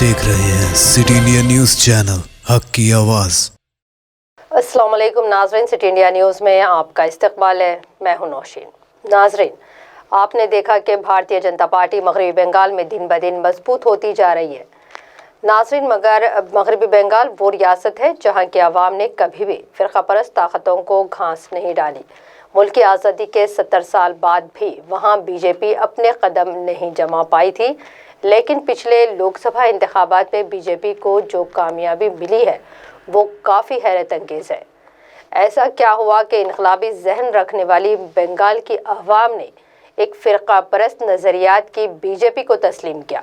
देख रहे हैं सिटी इंडिया न्यूज़ चैनल हक की आवाज़। अस्सलाम वालेकुम नाज़रीन, सिटी इंडिया न्यूज़ में आपका इस्तकबाल है। मैं हूं नौशीन। नाज़रीन, आपने देखा कि भारतीय जनता पार्टी मगरबी बंगाल में दिन ब दिन मजबूत होती जा रही है। नाज़रीन, मगर मगरबी बंगाल वो रियासत है जहां की आवाम ने कभी भी फ़िरका परस्त ताकतों को घास नहीं डाली। मुल्क की आज़ादी के 70 साल बाद भी वहां बीजेपी अपने कदम नहीं जमा पाई थी, लेकिन पिछले लोकसभा इंतखाबात में बीजेपी को जो कामयाबी मिली है वो काफ़ी हैरत अंगेज़ है। ऐसा क्या हुआ कि इनकलाबी जहन रखने वाली बंगाल की अवाम ने एक फ़िरका परस्त नज़रियात की बीजेपी को तस्लीम किया?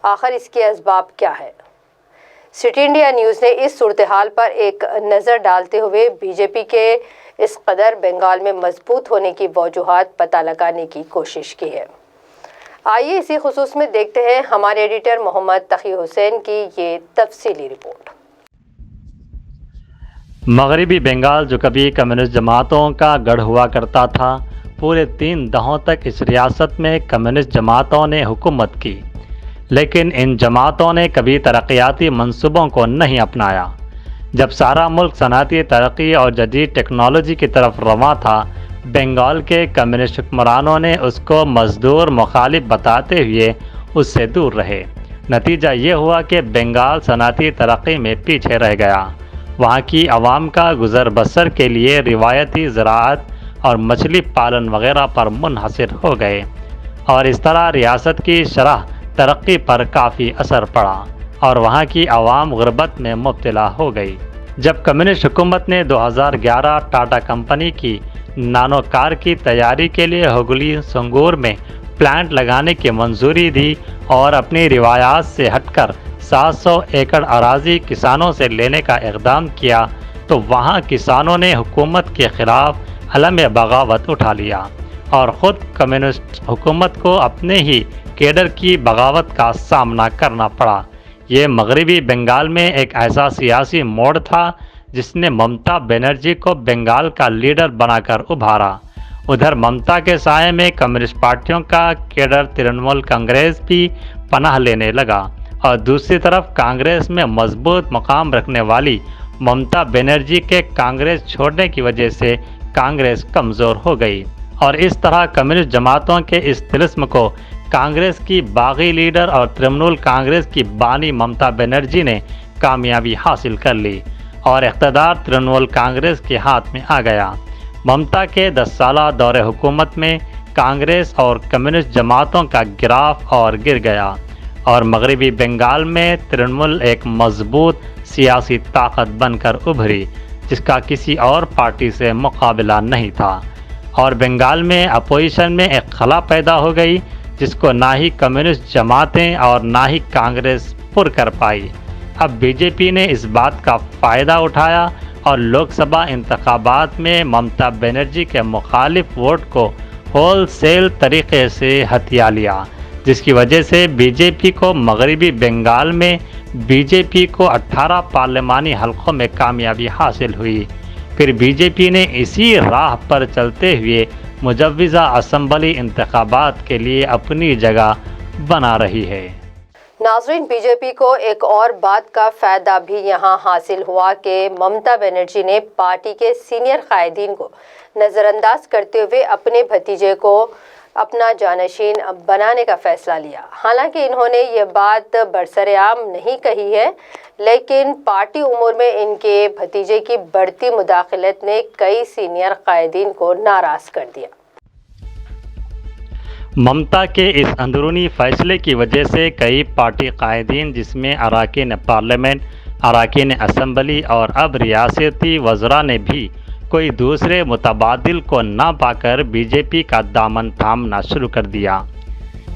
आखिर इसके असबाब क्या है? सिटी इंडिया न्यूज़ ने इस सूरत हाल पर एक नज़र डालते हुए बीजेपी के इस कदर बंगाल में मजबूत होने की वजूहात पता लगाने की कोशिश की है। आइए इसी खुसूस में देखते हैं हमारे एडिटर मोहम्मद तकी हुसैन की ये तफसीली रिपोर्ट। मगरबी बंगाल जो कभी कम्युनिस्ट जमातों का गढ़ हुआ करता था, पूरे 3 दहाकों तक इस रियासत में कम्युनिस्ट जमातों ने हुकूमत की, लेकिन इन जमातों ने कभी तरक्याती मंसूबों को नहीं अपनाया। जब सारा मुल्क सनअती तरक्की और जदीद टेक्नोलॉजी की तरफ रवां था, बंगाल के कम्युनिस्ट हुक्मरानों ने उसको मजदूर मुखालिफ बताते हुए उससे दूर रहे। नतीजा ये हुआ कि बंगाल सनअती तरक्की में पीछे रह गया। वहाँ की आवाम का गुज़र बसर के लिए रिवायती ज़राअत और मछली पालन वगैरह पर मुनहसर हो गए, और इस तरह रियासत की शरह तरक्की पर काफ़ी असर पड़ा और वहाँ की आवाम गुर्बत में मुब्तला हो गई। जब कम्युनिस्ट हुकूमत ने 2011 टाटा कंपनी की नानो कार की तैयारी के लिए हुगली संगूर में प्लांट लगाने की मंजूरी दी और अपनी रिवायात से हटकर 700 एकड़ अराजी किसानों से लेने का इक़दाम किया, तो वहाँ किसानों ने हुकूमत के ख़िलाफ़ अलम बगावत उठा लिया और ख़ुद कम्युनिस्ट हुकूमत को अपने ही केडर की बगावत का सामना करना पड़ा। ये मगरबी बंगाल में एक ऐसा सियासी मोड़ था जिसने ममता बनर्जी को बंगाल का लीडर बनाकर उभारा। उधर ममता के साये में कम्युनिस्ट पार्टियों का केडर तृणमूल कांग्रेस भी पनाह लेने लगा, और दूसरी तरफ कांग्रेस में मजबूत मकाम रखने वाली ममता बनर्जी के कांग्रेस छोड़ने की वजह से कांग्रेस कमज़ोर हो गई, और इस तरह कम्युनिस्ट जमातों के इस तिलिस्म को कांग्रेस की बागी लीडर और तृणमूल कांग्रेस की बानी ममता बनर्जी ने कामयाबी हासिल कर ली और इक़्तिदार तृणमूल कांग्रेस के हाथ में आ गया। ममता के 10 साला दौरे हुकूमत में कांग्रेस और कम्युनिस्ट जमातों का गिराफ और गिर गया, और मगरबी बंगाल में तृणमूल एक मजबूत सियासी ताकत बनकर उभरी जिसका किसी और पार्टी से मुकाबला नहीं था, और बंगाल में अपोजिशन में एक खला पैदा हो गई जिसको ना ही कम्युनिस्ट जमातें और ना ही कांग्रेस पुर कर पाई। अब बीजेपी ने इस बात का फ़ायदा उठाया और लोकसभा इंतखाबात में ममता बनर्जी के मुखालिफ वोट को होलसेल तरीके से हथिया लिया, जिसकी वजह से बीजेपी को मगरबी बंगाल में बीजेपी को 18 पार्लिमानी हलकों में कामयाबी हासिल हुई। फिर बीजेपी ने इसी राह पर चलते हुए मुजव्विज़ा असम्बली इंतखाबात के लिए अपनी जगह बना रही है। नाज़रीन, बीजेपी को एक और बात का फ़ायदा भी यहाँ हासिल हुआ कि ममता बनर्जी ने पार्टी के सीनियर कायदीन को नज़रअंदाज करते हुए अपने भतीजे को अपना जानशीन बनाने का फ़ैसला लिया। हालांकि इन्होंने ये बात बरसरेआम नहीं कही है, लेकिन पार्टी उमूर में इनके भतीजे की बढ़ती मुदाखलत ने कई सीनियर कायदीन को नाराज़ कर दिया। ममता के इस अंदरूनी फैसले की वजह से कई पार्टी कायदीन, जिसमें अरकान पार्लियामेंट, अरकान असम्बली और अब रियासती वज़रा ने भी कोई दूसरे मुतबादिल को ना पाकर बीजेपी का दामन थामना शुरू कर दिया।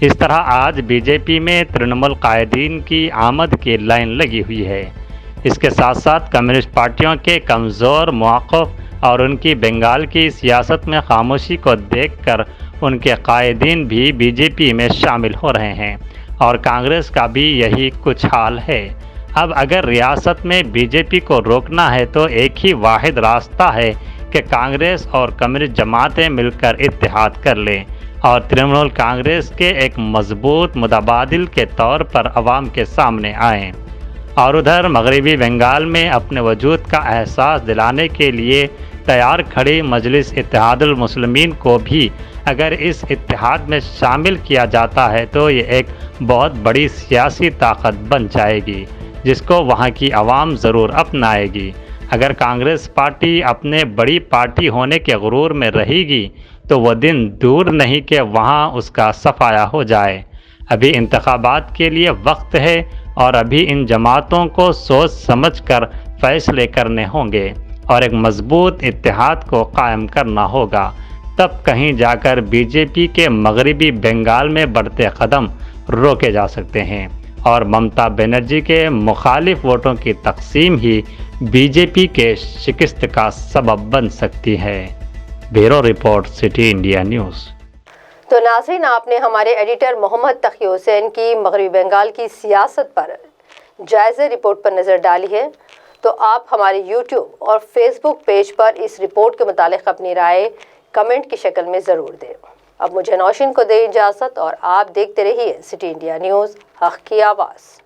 इस तरह आज बीजेपी में तृणमूल कायदीन की आमद की लाइन लगी हुई है। इसके साथ साथ कम्युनिस्ट पार्टियों के कमज़ोर मौक़िफ़ और उनकी बंगाल की सियासत में खामोशी को देखकर उनके कायदीन भी बीजेपी में शामिल हो रहे हैं, और कांग्रेस का भी यही कुछ हाल है। अब अगर रियासत में बीजेपी को रोकना है तो एक ही वाहिद रास्ता है कि कांग्रेस और कम्युनिस्ट जमातें मिलकर इत्तेहाद कर लें, اور ترنمول کانگریس کے ایک مضبوط متبادل کے طور پر عوام کے سامنے آئیں، اور ادھر مغربی بنگال میں اپنے وجود کا احساس دلانے کے لیے تیار کھڑی مجلس اتحاد المسلمین کو بھی اگر اس اتحاد میں شامل کیا جاتا ہے تو یہ ایک بہت بڑی سیاسی طاقت بن جائے گی، جس کو وہاں کی عوام ضرور اپنائے گی۔ اگر کانگریس پارٹی اپنے بڑی پارٹی ہونے کے غرور میں رہے گی تو وہ دن دور نہیں کہ وہاں اس کا صفایا ہو جائے۔ ابھی انتخابات کے لیے وقت ہے اور ابھی ان جماعتوں کو سوچ سمجھ کر فیصلے کرنے ہوں گے اور ایک مضبوط اتحاد کو قائم کرنا ہوگا، تب کہیں جا کر بی جے پی کے مغربی بنگال میں بڑھتے قدم روکے جا سکتے ہیں اور ممتا بنرجی کے مخالف ووٹوں کی تقسیم ہی بی جے پی کے شکست کا سبب بن سکتی ہے۔ Bureau report, city India news. تو ناظرین، آپ نے ہمارے ایڈیٹر محمد تقی حسین کی مغربی بنگال کی سیاست پر جائزہ رپورٹ پر نظر ڈالی ہے، تو آپ ہمارے یوٹیوب اور فیس بک پیج پر اس رپورٹ کے متعلق اپنی رائے کمنٹ کی شکل میں ضرور دیں۔ اب مجھے نوشین کو دے اجازت اور آپ دیکھتے رہیے سٹی انڈیا نیوز، حق کی آواز۔